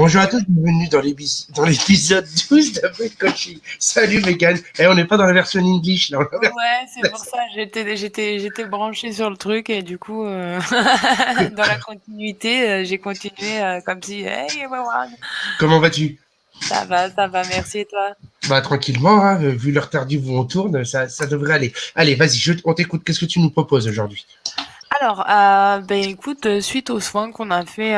Bonjour à tous, bienvenue dans l'épisode 12 d'Après Coaching. Salut Megan. On n'est pas dans la version English, là, on Ouais, c'est pour ça, j'étais branchée sur le truc et du coup, dans la continuité, j'ai continué comme si, hey everyone, Comment vas-tu? ça va, merci et toi? Bah tranquillement, hein, vu l'heure tardive où on tourne, ça devrait aller. Allez, vas-y, on t'écoute, qu'est-ce que tu nous proposes aujourd'hui? Alors, ben écoute, suite aux soins qu'on a fait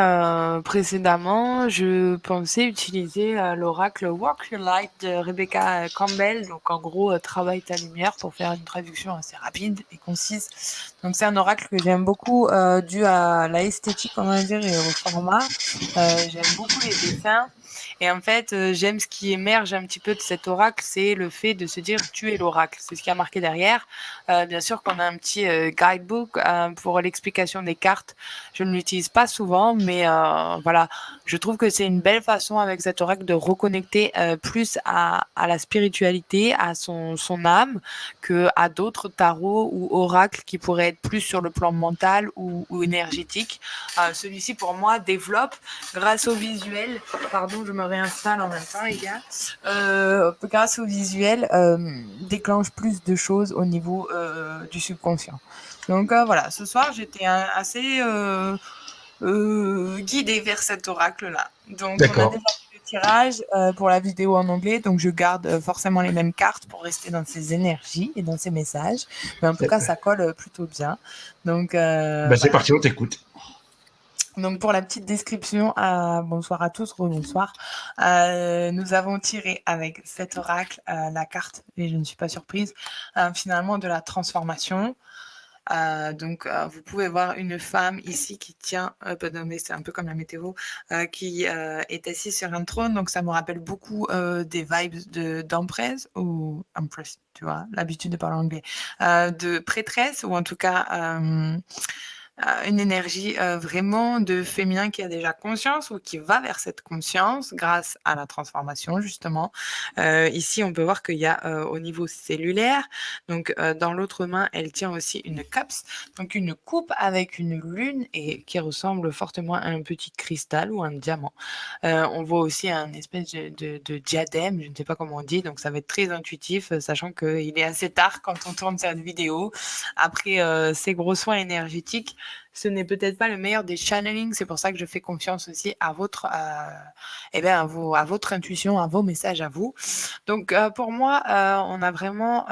précédemment, je pensais utiliser l'oracle Walk Your Light de Rebecca Campbell. Donc, en gros, travaille ta lumière pour faire une traduction assez rapide et concise. Donc, c'est un oracle que j'aime beaucoup dû à la esthétique, on va dire, et au format. J'aime beaucoup les dessins. Et en fait, j'aime ce qui émerge un petit peu de cet oracle, c'est le fait de se dire tu es l'oracle. C'est ce qui a marqué derrière. Bien sûr qu'on a un petit guidebook pour l'explication des cartes. Je ne l'utilise pas souvent, mais voilà, je trouve que c'est une belle façon avec cet oracle de reconnecter plus à la spiritualité, à son âme, que à d'autres tarots ou oracles qui pourraient être plus sur le plan mental ou énergétique. Celui-ci, pour moi, développe grâce au visuel. Pardon, je me réinstalle en même temps, les gars. Grâce au visuel, déclenche plus de choses au niveau du subconscient. Donc voilà, ce soir, j'étais assez guidée vers cet oracle-là. Donc on a D'accord. déjà fait le tirage pour la vidéo en anglais, donc je garde forcément les mêmes cartes pour rester dans ces énergies et dans ces messages. Mais en tout cas, ça colle plutôt bien. Donc Bah c'est voilà. parti, on t'écoute. Donc pour la petite description, bonsoir à tous, rebonsoir. Nous avons tiré avec cet oracle la carte, et je ne suis pas surprise, finalement de la transformation. Vous pouvez voir une femme ici qui tient, pardon, mais c'est un peu comme la météo, qui est assise sur un trône. Donc ça me rappelle beaucoup des vibes d'empresse ou empress, tu vois, l'habitude de parler anglais, de prêtresse ou en tout cas une énergie vraiment de féminin qui a déjà conscience ou qui va vers cette conscience grâce à la transformation justement. Ici, on peut voir qu'il y a au niveau cellulaire, donc dans l'autre main, elle tient aussi une cups, donc une coupe avec une lune et qui ressemble fortement à un petit cristal ou un diamant. On voit aussi un espèce de diadème, je ne sais pas comment on dit, donc ça va être très intuitif, sachant qu'il est assez tard quand on tourne cette vidéo. Après ces gros soins énergétiques, ce n'est peut-être pas le meilleur des channelings. C'est pour ça que je fais confiance aussi à votre, à votre intuition, à vos messages à vous. Donc, pour moi, on a vraiment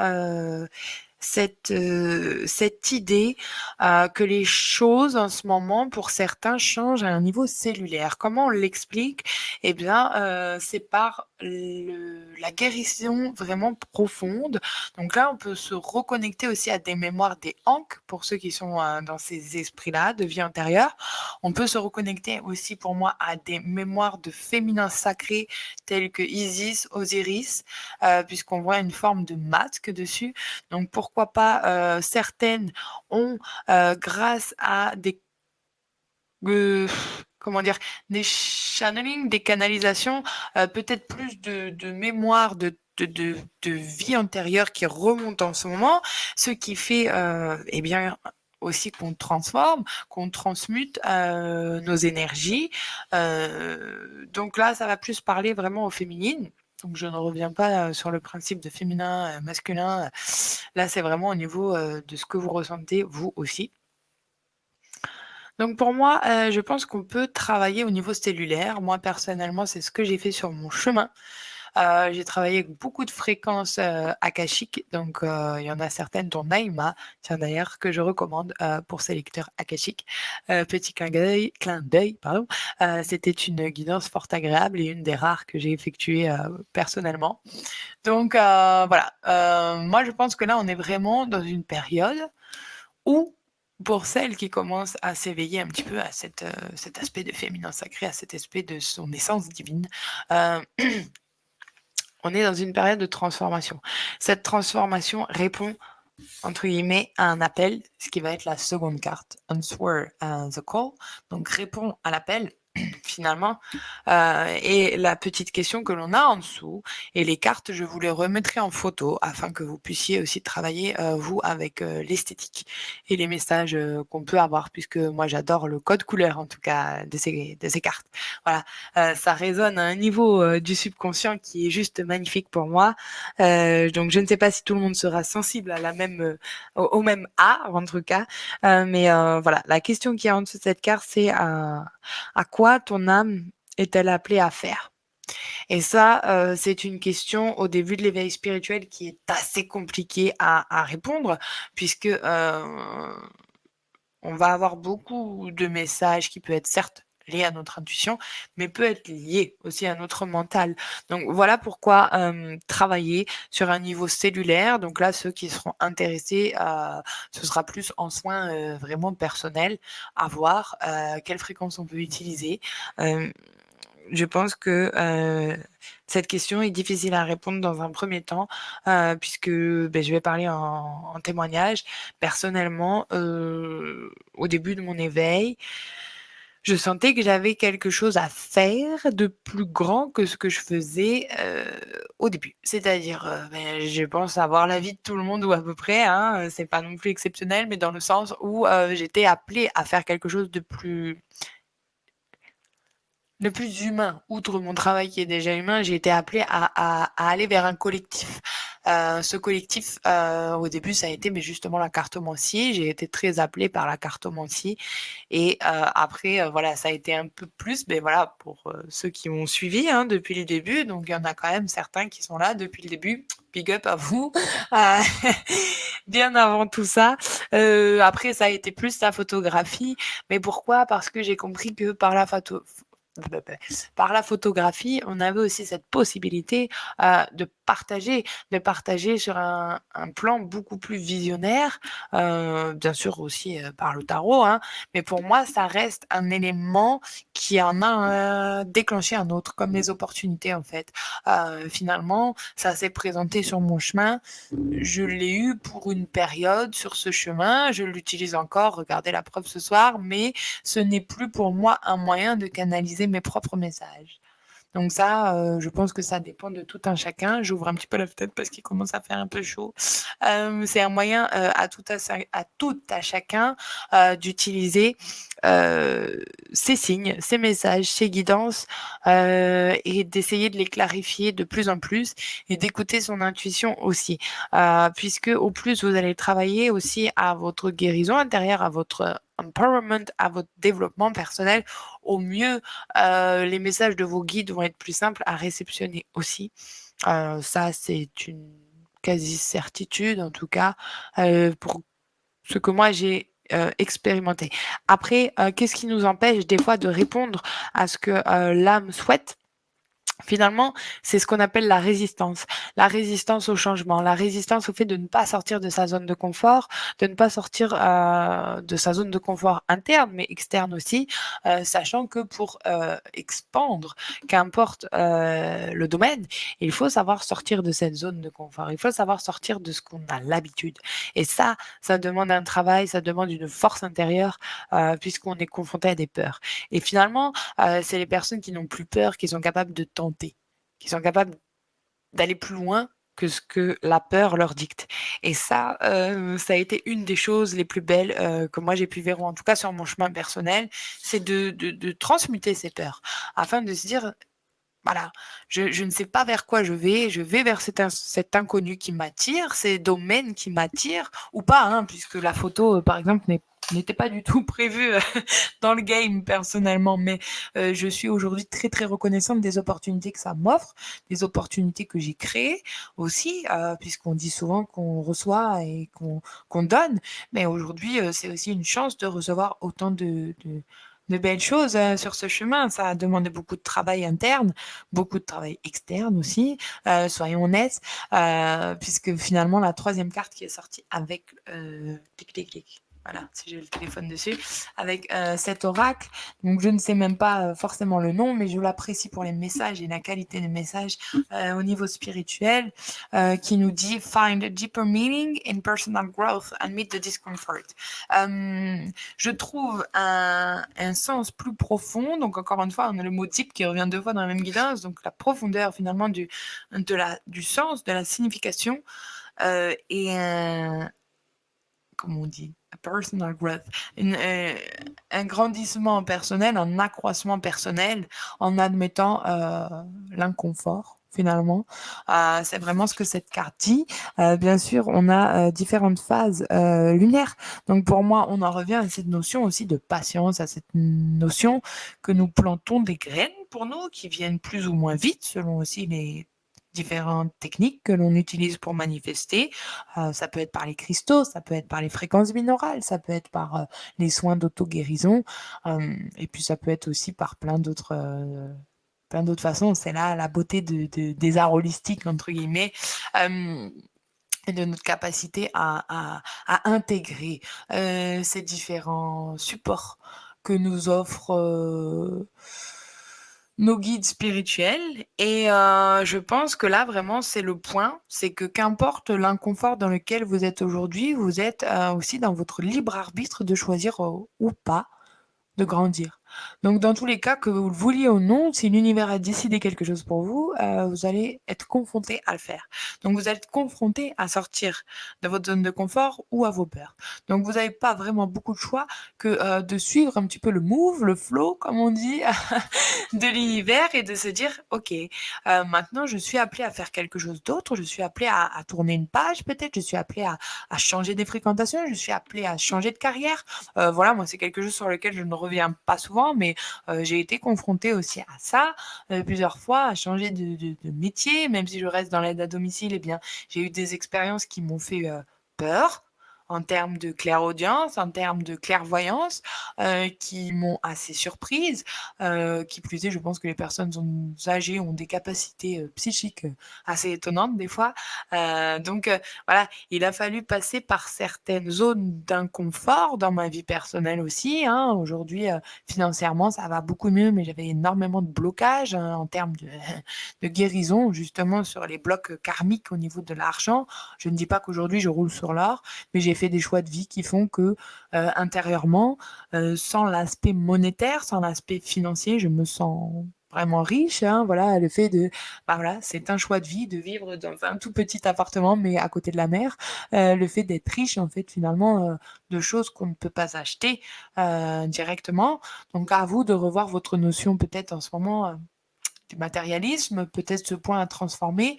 cette idée que les choses en ce moment, pour certains, changent à un niveau cellulaire. Comment on l'explique? Eh bien, c'est par la guérison vraiment profonde. Donc là, on peut se reconnecter aussi à des mémoires des Ankh, pour ceux qui sont dans ces esprits-là, de vie antérieure. On peut se reconnecter aussi, pour moi, à des mémoires de féminin sacré, tels que Isis, Osiris, puisqu'on voit une forme de masque dessus. Donc pourquoi pas, certaines ont, grâce à des comment dire? Des channeling, des canalisations, peut-être plus de mémoire de vie antérieure qui remonte en ce moment, ce qui fait, eh bien, aussi qu'on transforme, qu'on transmute, nos énergies. Donc là, ça va plus parler vraiment aux féminines. Donc je ne reviens pas, sur le principe de féminin, masculin. Là, c'est vraiment au niveau, de ce que vous ressentez vous aussi. Donc pour moi, je pense qu'on peut travailler au niveau cellulaire. Moi, personnellement, c'est ce que j'ai fait sur mon chemin. J'ai travaillé avec beaucoup de fréquences, akashiques, donc il y en a certaines dont Naïma, tiens d'ailleurs, que je recommande, pour ses lecteurs akashiques. Petit clin d'œil, pardon, c'était une guidance fort agréable et une des rares que j'ai effectuées, personnellement. Donc voilà, moi je pense que là, on est vraiment dans une période ou pour celles qui commencent à s'éveiller un petit peu à cet aspect de féminin sacré, à cet aspect de son essence divine, heu, on est dans une période de transformation. Cette transformation répond, entre guillemets, à un appel, ce qui va être la seconde carte, Answer the Call, donc répond à l'appel. finalement. Et la petite question que l'on a en dessous, et les cartes, je vous les remettrai en photo afin que vous puissiez aussi travailler, vous, avec l'esthétique et les messages qu'on peut avoir, puisque moi j'adore le code couleur en tout cas de ces cartes. Voilà, ça résonne à un niveau du subconscient qui est juste magnifique pour moi. Donc je ne sais pas si tout le monde sera sensible à la même, au même A en tout cas, mais voilà, la question qui est en dessous de cette carte, c'est à quoi ton âme est-elle appelée à faire? Et ça, c'est une question au début de l'éveil spirituel qui est assez compliquée à répondre puisque, on va avoir beaucoup de messages qui peuvent être certes liés à notre intuition, mais peut être liés aussi à notre mental. Donc voilà pourquoi, travailler sur un niveau cellulaire, donc là, ceux qui seront intéressés, ce sera plus en soins, vraiment personnels, à voir, quelle fréquence on peut utiliser. Hem, je pense que, cette question est difficile à répondre dans un premier temps, puisque, je vais parler en témoignage. Personnellement, au début de mon éveil, je sentais que j'avais quelque chose à faire de plus grand que ce que je faisais, au début. C'est-à-dire, je pense avoir la vie de tout le monde ou à peu près, hein, c'est pas non plus exceptionnel, mais dans le sens où, j'étais appelée à faire quelque chose de plus humain. Outre mon travail qui est déjà humain, j'ai été appelée à aller vers un collectif. Ce collectif, au début, ça a été, mais justement la cartomancie. J'ai été très appelée par la cartomancie et après, voilà, ça a été un peu plus, mais voilà, pour, ceux qui m'ont suivi, hein, depuis le début. Donc il y en a quand même certains qui sont là depuis le début. Big up à vous, heu, bien avant tout ça. Après ça a été plus la photographie, mais pourquoi? Parce que j'ai compris que par la photographie, on avait aussi cette possibilité, de partager sur un plan beaucoup plus visionnaire, bien sûr aussi, par le tarot, hein, mais pour moi, ça reste un élément qui en a, déclenché un autre, comme les opportunités, en fait. Finalement, ça s'est présenté sur mon chemin, je l'ai eu pour une période sur ce chemin, je l'utilise encore, regardez la preuve ce soir, mais ce n'est plus pour moi un moyen de canaliser mes propres messages. Donc ça, je pense que ça dépend de tout un chacun. J'ouvre un petit peu la fenêtre parce qu'il commence à faire un peu chaud. C'est un moyen, à tout à chacun, d'utiliser, ces signes, ces messages, ces guidances, et d'essayer de les clarifier de plus en plus et d'écouter son intuition aussi. Puisque au plus vous allez travailler aussi à votre guérison intérieure, à votre empowerment, à votre développement personnel, au mieux, les messages de vos guides vont être plus simples à réceptionner aussi. Ça, c'est une quasi-certitude en tout cas, pour ce que moi j'ai, expérimenté. Après, qu'est-ce qui nous empêche des fois de répondre à ce que, l'âme souhaite? Finalement, c'est ce qu'on appelle la résistance au changement, la résistance au fait de ne pas sortir de sa zone de confort, de ne pas sortir, de sa zone de confort interne, mais externe aussi, sachant que pour, expandre, qu'importe, le domaine, il faut savoir sortir de cette zone de confort. Il faut savoir sortir de ce qu'on a l'habitude et ça demande un travail, ça demande une force intérieure, puisqu'on est confronté à des peurs et finalement, c'est les personnes qui n'ont plus peur, qui sont capables de tenter, qui sont capables d'aller plus loin que ce que la peur leur dicte et ça a été une des choses les plus belles, que moi j'ai pu vivre, ou en tout cas sur mon chemin personnel, c'est de transmuter ces peurs afin de se dire: voilà, je ne sais pas vers quoi je vais vers cet inconnu qui m'attire, ces domaines qui m'attirent ou pas, hein, puisque la photo, par exemple, n'était pas du tout prévue, dans le game personnellement, mais je suis aujourd'hui très, très reconnaissante des opportunités que ça m'offre, des opportunités que j'ai créées aussi, puisqu'on dit souvent qu'on reçoit et qu'on donne, mais aujourd'hui, c'est aussi une chance de recevoir autant de belles choses, sur ce chemin. Ça a demandé beaucoup de travail interne, beaucoup de travail externe aussi, soyons honnêtes, puisque finalement la troisième carte qui est sortie avec, clic, clic, clic. voilà, si j'ai le téléphone dessus, avec cet oracle. Donc, je ne sais même pas forcément le nom, mais je l'apprécie pour les messages et la qualité des messages au niveau spirituel, qui nous dit Find a deeper meaning in personal growth and meet the discomfort. Je trouve un sens plus profond. Donc, encore une fois, on a le mot deep qui revient 2 fois dans la même guidance. Donc, la profondeur finalement du sens, de la signification et comment on dit, a personal growth, un grandissement personnel, un accroissement personnel en admettant l'inconfort. Finalement, c'est vraiment ce que cette carte dit. Bien sûr, on a différentes phases lunaires. Donc, pour moi, on en revient à cette notion aussi de patience, à cette notion que nous plantons des graines pour nous qui viennent plus ou moins vite, selon aussi les différentes techniques que l'on utilise pour manifester. Ça peut être par les cristaux, ça peut être par les fréquences binaurales, ça peut être par les soins d'auto-guérison, et puis ça peut être aussi par plein d'autres façons. C'est là la beauté des arts holistiques, entre guillemets, et de notre capacité à intégrer ces différents supports que nous offrent nos guides spirituels. Et je pense que là, vraiment, c'est le point. C'est que qu'importe l'inconfort dans lequel vous êtes aujourd'hui, vous êtes aussi dans votre libre arbitre de choisir ou pas de grandir. Donc, dans tous les cas, que vous le vouliez ou non, si l'univers a décidé quelque chose pour vous, vous allez être confronté à le faire. Donc, vous êtes confronté à sortir de votre zone de confort ou à vos peurs. Donc, vous n'avez pas vraiment beaucoup de choix que de suivre un petit peu le move, le flow, comme on dit, de l'univers et de se dire, OK, maintenant, je suis appelé à faire quelque chose d'autre, je suis appelé à tourner une page peut-être, je suis appelé à changer des fréquentations, je suis appelé à changer de carrière. Voilà, moi, c'est quelque chose sur lequel je ne reviens pas souvent, mais j'ai été confrontée aussi à ça plusieurs fois, à changer de métier, même si je reste dans l'aide à domicile, eh bien, j'ai eu des expériences qui m'ont fait peur en termes de clairaudience, en termes de clairvoyance, qui m'ont assez surprise. Qui plus est, je pense que les personnes âgées ont des capacités psychiques assez étonnantes des fois. Donc voilà, il a fallu passer par certaines zones d'inconfort dans ma vie personnelle aussi. Hein. Aujourd'hui, financièrement, ça va beaucoup mieux, mais j'avais énormément de blocages en termes de guérison, justement sur les blocs karmiques au niveau de l'argent. Je ne dis pas qu'aujourd'hui je roule sur l'or, mais j'ai fait des choix de vie qui font que intérieurement, sans l'aspect monétaire, sans l'aspect financier, je me sens vraiment riche. Hein, voilà, le fait de, voilà, c'est un choix de vie de vivre dans un tout petit appartement, mais à côté de la mer. Le fait d'être riche, en fait, finalement, de choses qu'on ne peut pas acheter directement. Donc, à vous de revoir votre notion peut-être en ce moment. Du matérialisme, peut-être ce point à transformer.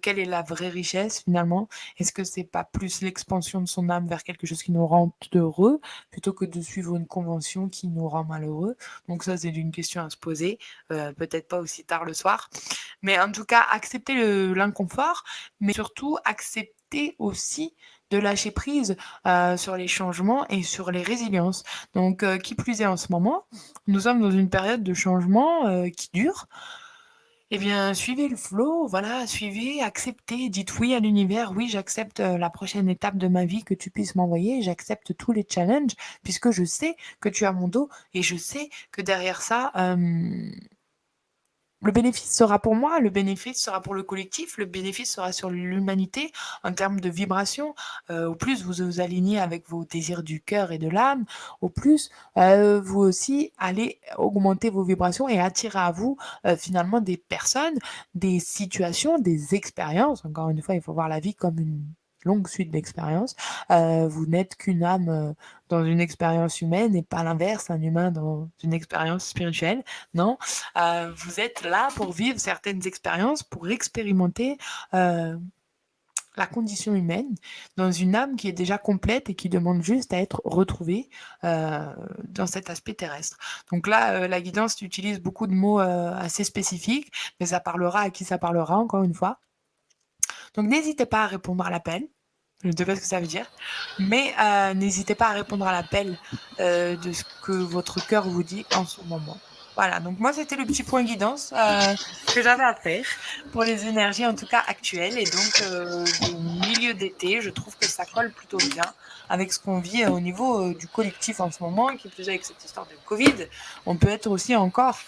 Quelle est la vraie richesse finalement? Est-ce que c'est pas plus l'expansion de son âme vers quelque chose qui nous rend heureux plutôt que de suivre une convention qui nous rend malheureux? Donc ça, c'est une question à se poser, peut-être pas aussi tard le soir. Mais en tout cas, accepter l'inconfort, mais surtout accepter aussi de lâcher prise sur les changements et sur les résiliences. Donc, qui plus est en ce moment, nous sommes dans une période de changement qui dure. Eh bien, suivez le flow, voilà, suivez, acceptez, dites oui à l'univers, oui, j'accepte la prochaine étape de ma vie que tu puisses m'envoyer, j'accepte tous les challenges, puisque je sais que tu as mon dos et je sais que derrière ça, le bénéfice sera pour moi, le bénéfice sera pour le collectif, le bénéfice sera sur l'humanité en termes de vibration. Au plus vous vous alignez avec vos désirs du cœur et de l'âme, au plus vous aussi allez augmenter vos vibrations et attirer à vous finalement des personnes, des situations, des expériences. Encore une fois, il faut voir la vie comme une longue suite d'expériences. Vous n'êtes qu'une âme dans une expérience humaine et pas l'inverse, un humain dans une expérience spirituelle. Non, vous êtes là pour vivre certaines expériences, pour expérimenter la condition humaine dans une âme qui est déjà complète et qui demande juste à être retrouvée dans cet aspect terrestre. Donc là, la guidance utilise beaucoup de mots assez spécifiques, mais ça parlera à qui ça parlera, encore une fois. Donc n'hésitez pas à répondre à l'appel. Je ne sais pas ce que ça veut dire, mais n'hésitez pas à répondre à l'appel de ce que votre cœur vous dit en ce moment. Voilà, donc moi c'était le petit point guidance que j'avais à faire pour les énergies en tout cas actuelles et donc de milieu d'été. Je trouve que ça colle plutôt bien avec ce qu'on vit au niveau du collectif en ce moment, qui plus est avec cette histoire de Covid. On peut être aussi encore,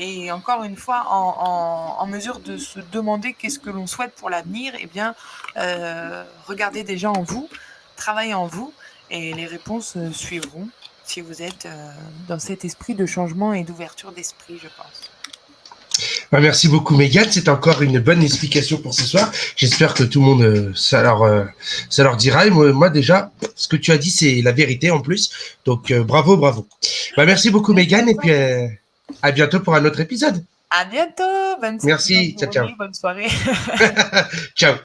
et encore une fois, en mesure de se demander qu'est-ce que l'on souhaite pour l'avenir. Eh bien, regardez déjà en vous, travaillez en vous, et les réponses suivront si vous êtes dans cet esprit de changement et d'ouverture d'esprit, je pense. Merci beaucoup, Mégane. C'est encore une bonne explication pour ce soir. J'espère que tout le monde, ça leur dira. Et moi, déjà, ce que tu as dit, c'est la vérité en plus. Donc, bravo, bravo. Merci beaucoup, Mégane. Et puis, à bientôt pour un autre épisode. À bientôt. Merci. Ciao, ciao. Bonne soirée. Ciao.